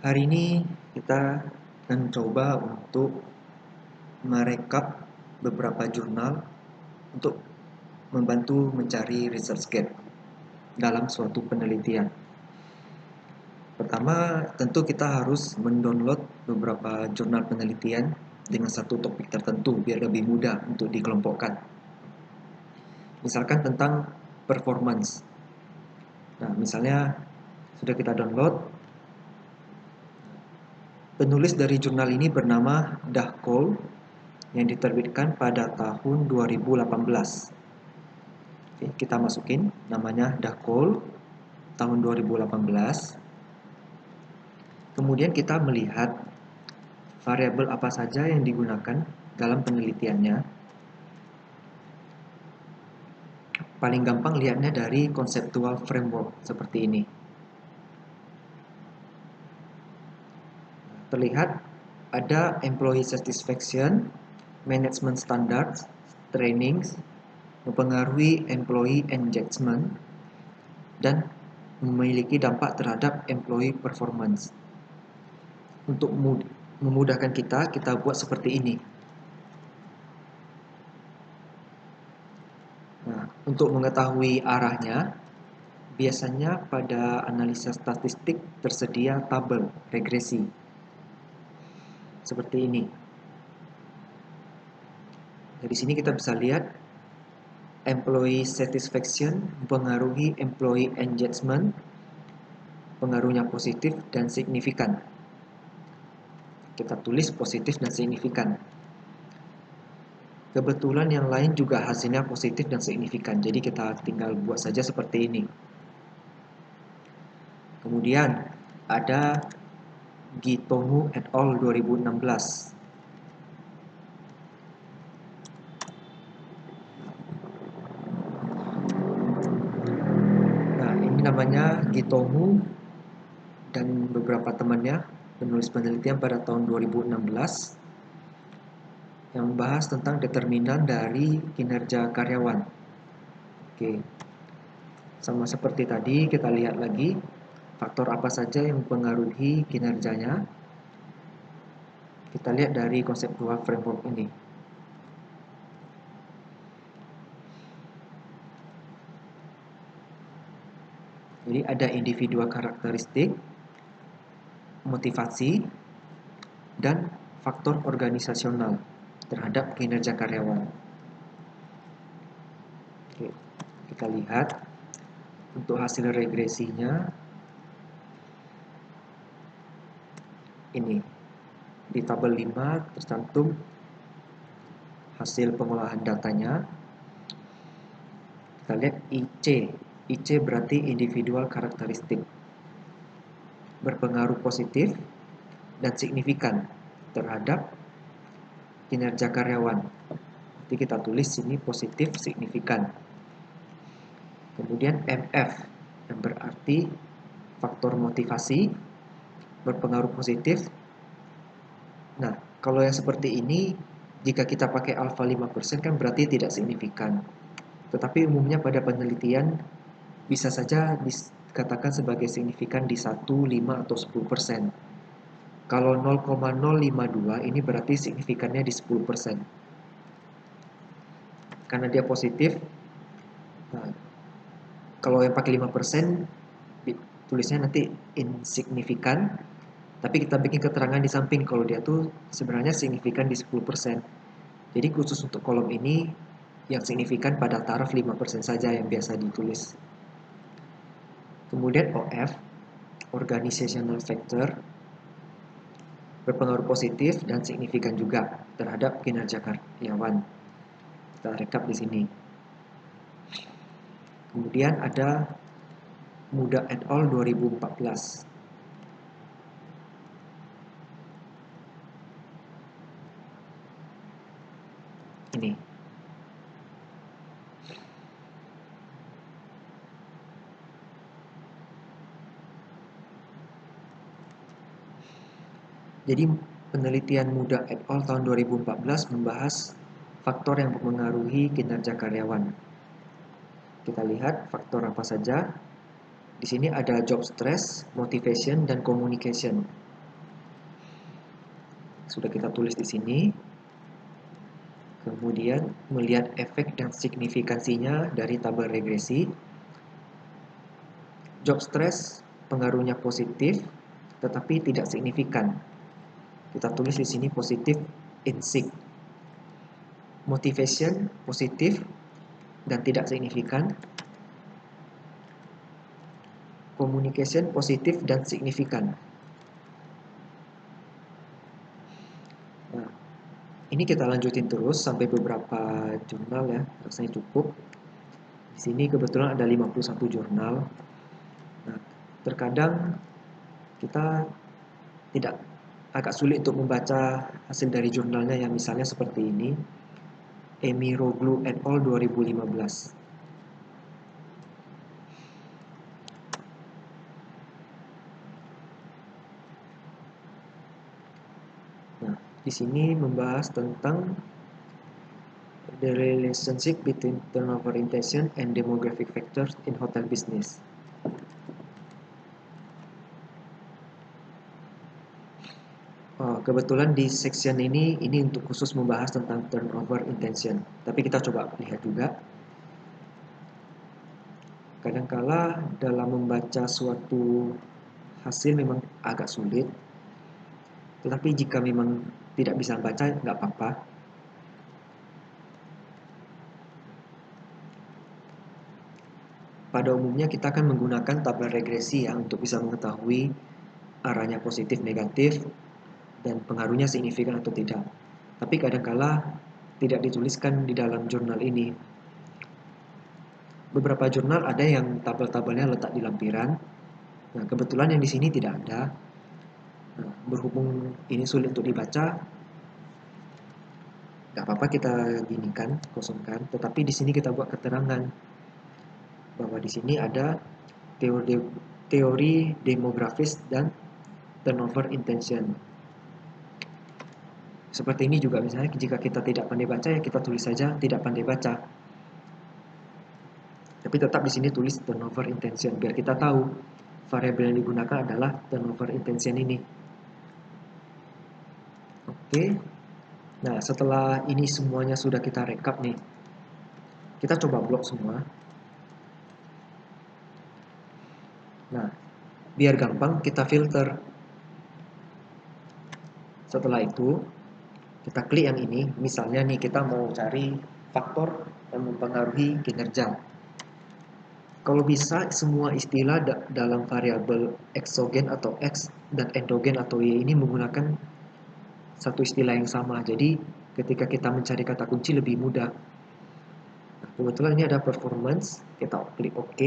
Hari ini kita akan coba untuk merekap beberapa jurnal untuk membantu mencari research gap dalam suatu penelitian. Pertama, tentu kita harus mendownload beberapa jurnal penelitian dengan satu topik tertentu biar lebih mudah untuk dikelompokkan. Misalkan tentang performance. Nah, misalnya sudah kita download. Penulis dari jurnal ini bernama Doug Cole yang diterbitkan pada tahun 2018. Oke, kita masukin namanya Doug Cole tahun 2018. Kemudian kita melihat variabel apa saja yang digunakan dalam penelitiannya. Paling gampang lihatnya dari conceptual framework seperti ini. Terlihat ada employee satisfaction, management standards, trainings, mempengaruhi employee engagement, dan memiliki dampak terhadap employee performance. Untuk memudahkan kita buat seperti ini. Nah, untuk mengetahui arahnya, biasanya pada analisa statistik tersedia tabel regresi. Seperti ini. Dari sini kita bisa lihat employee satisfaction mempengaruhi employee engagement, pengaruhnya positif dan signifikan. Kita tulis positif dan signifikan. Kebetulan yang lain juga hasilnya positif dan signifikan, jadi kita tinggal buat saja seperti ini. Kemudian ada Gitomu et al. 2016. Nah, ini namanya Gitomu dan beberapa temannya, penulis penelitian pada tahun 2016 yang membahas tentang determinan dari kinerja karyawan. Oke. Sama seperti tadi, kita lihat lagi faktor apa saja yang mempengaruhi kinerjanya. Kita lihat dari conceptual framework ini. Jadi ada individual karakteristik, motivasi, dan faktor organisasional terhadap kinerja karyawan. Oke, kita lihat untuk hasil regresinya ini. Di tabel 5 tercantum hasil pengolahan datanya. Kita lihat IC. IC berarti individual karakteristik. Berpengaruh positif dan signifikan terhadap kinerja karyawan. Jadi kita tulis sini positif signifikan. Kemudian MF yang berarti faktor motivasi berpengaruh positif. Nah, kalau yang seperti ini jika kita pakai alfa 5% kan berarti tidak signifikan. Tetapi umumnya pada penelitian bisa saja dikatakan sebagai signifikan di 1, 5 atau 10%. Kalau 0,052 ini berarti signifikannya di 10%. Karena dia positif. Nah, kalau yang pakai 5% tulisnya nanti insignifikan, tapi kita bikin keterangan di samping kalau dia tuh sebenarnya signifikan di 10%. Jadi khusus untuk kolom ini yang signifikan pada taraf 5% saja yang biasa ditulis. Kemudian OF, organizational factor, berpengaruh positif dan signifikan juga terhadap kinerja karyawan. Kita rekap di sini. Kemudian ada Muda et al. 2014. Ini. Jadi penelitian Muda et al. Tahun 2014 membahas faktor yang mempengaruhi kinerja karyawan. Kita lihat faktor apa saja. Di sini ada job stress, motivation, dan communication. sudah kita tulis di sini. Kemudian melihat efek dan signifikansinya dari tabel regresi. Job stress pengaruhnya positif tetapi tidak signifikan. Kita tulis di sini positif insig. Motivation positif dan tidak signifikan. Communication positif dan signifikan. Nah, ini kita lanjutin terus sampai beberapa jurnal ya, rasanya cukup. Di sini kebetulan ada 51 jurnal. Nah, terkadang kita tidak agak sulit untuk membaca hasil dari jurnalnya yang misalnya seperti ini. Emiroglu et al. 2015. Nah, di sini membahas tentang the relationship between turnover intention and demographic factors in hotel business. Kebetulan di section ini untuk khusus membahas tentang turnover intention. Tapi kita coba lihat juga. Kadangkala dalam membaca suatu hasil memang agak sulit. Tetapi jika memang tidak bisa baca, nggak apa-apa. Pada umumnya kita akan menggunakan tabel regresi ya untuk bisa mengetahui arahnya positif negatif dan pengaruhnya signifikan atau tidak. Tapi kadangkala tidak dituliskan di dalam jurnal ini. Beberapa jurnal ada yang tabel-tabelnya letak di lampiran. Nah, kebetulan yang di sini tidak ada. Nah, berhubung ini sulit untuk dibaca, nggak apa-apa kita ginikan, kosongkan. Tetapi di sini kita buat keterangan bahwa di sini ada teori demografis dan turnover intention. Seperti ini juga misalnya jika kita tidak pandai baca ya kita tulis saja tidak pandai baca. Tapi tetap di sini tulis turnover intention biar kita tahu variabel yang digunakan adalah turnover intention ini. Oke. Nah, setelah ini semuanya sudah kita rekap nih. Kita coba blok semua. Nah, biar gampang kita filter. Setelah itu, kita klik yang ini. Misalnya nih kita mau cari faktor yang mempengaruhi kinerja. Kalau bisa semua istilah dalam variabel exogen atau X dan endogen atau Y ini menggunakan satu istilah yang sama. Jadi ketika kita mencari kata kunci lebih mudah. Nah, kebetulan ini ada performance, kita klik OK.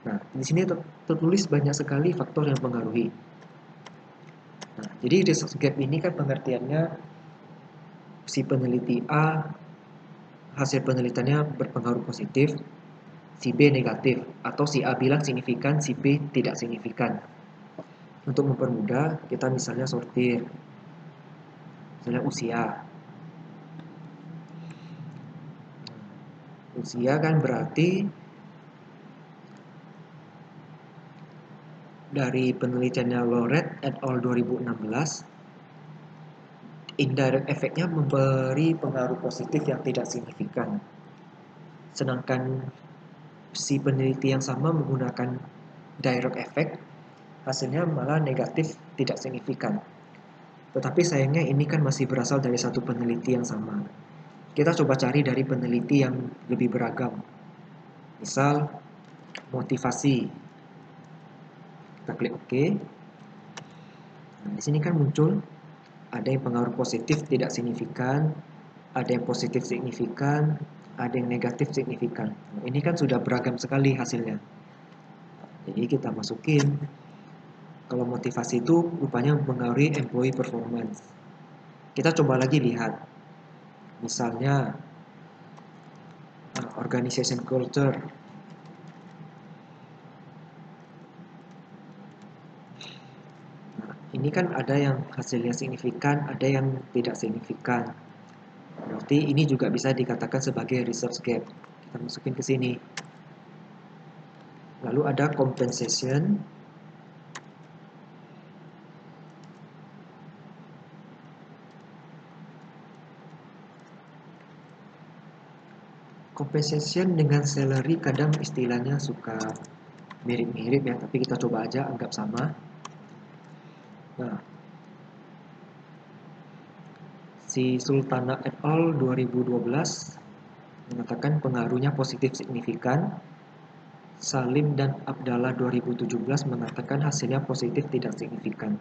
Nah, di sini tertulis banyak sekali faktor yang mempengaruhi. Nah, jadi research gap ini kan pengertiannya si peneliti A hasil penelitiannya berpengaruh positif, si B negatif, atau si A bilang signifikan, si B tidak signifikan. Untuk mempermudah, kita misalnya sortir. Misalnya usia. Usia kan berarti dari penelitiannya Loret et al. 2016, indirect efeknya memberi pengaruh positif yang tidak signifikan. Sedangkan si peneliti yang sama menggunakan direct effect, hasilnya malah negatif tidak signifikan. Tetapi sayangnya ini kan masih berasal dari satu peneliti yang sama. Kita coba cari dari peneliti yang lebih beragam. Misal, motivasi. Kita klik OK. Nah, di sini kan muncul ada yang pengaruh positif tidak signifikan, ada yang positif signifikan, ada yang negatif signifikan. Nah, ini kan sudah beragam sekali hasilnya. Jadi kita masukin. Kalau motivasi itu rupanya mempengaruhi employee performance. Kita coba lagi lihat. Misalnya organization culture. Nah, ini kan ada yang hasilnya signifikan, ada yang tidak signifikan. Berarti ini juga bisa dikatakan sebagai research gap. Kita masukin ke sini. Lalu ada compensation. compensation dengan salary kadang istilahnya suka mirip-mirip ya, tapi kita coba aja anggap sama. Nah, si Sultana et al. 2012 mengatakan pengaruhnya positif signifikan. Salim dan Abdallah 2017 mengatakan hasilnya positif tidak signifikan.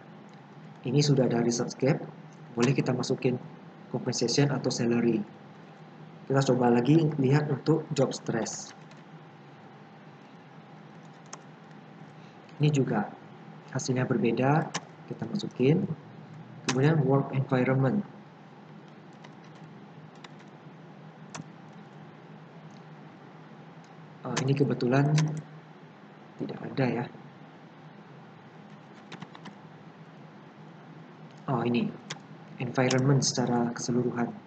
Ini sudah ada research gap, boleh kita masukin compensation atau salary. Kita coba lagi lihat untuk job stress. Ini juga hasilnya berbeda, kita masukin. Kemudian work environment. Ini kebetulan tidak ada ya. Ini environment secara keseluruhan.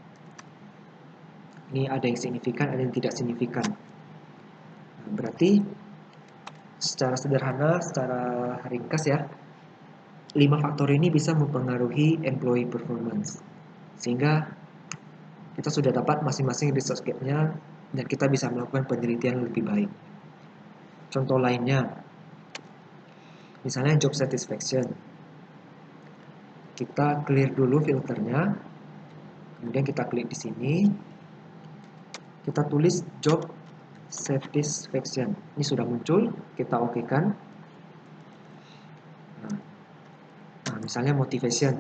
Ini ada yang signifikan, ada yang tidak signifikan. Berarti secara sederhana, secara ringkas ya, 5 faktor ini bisa mempengaruhi employee performance. Sehingga kita sudah dapat masing-masing research gap-nya dan kita bisa melakukan penelitian lebih baik. Contoh lainnya, misalnya job satisfaction. Kita clear dulu filternya, kemudian kita klik di sini, kita tulis job satisfaction. Ini sudah muncul, kita oke-kan. Nah, misalnya motivation.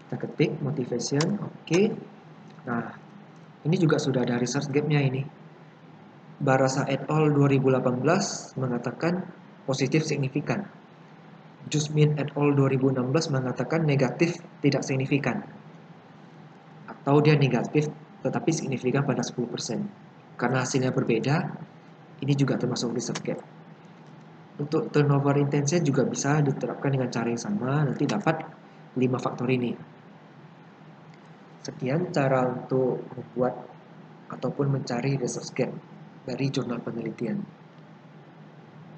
Kita ketik motivation, oke. Nah, ini juga sudah ada research gap-nya ini. Barasa et al. 2018 mengatakan positif signifikan. Jusmin et al. 2016 mengatakan negatif tidak signifikan. Atau dia negatif tetapi signifikan pada 10%. Karena hasilnya berbeda, ini juga termasuk research gap. Untuk turnover intention juga bisa diterapkan dengan cara yang sama, nanti dapat 5 faktor ini. Sekian cara untuk membuat ataupun mencari research gap dari jurnal penelitian.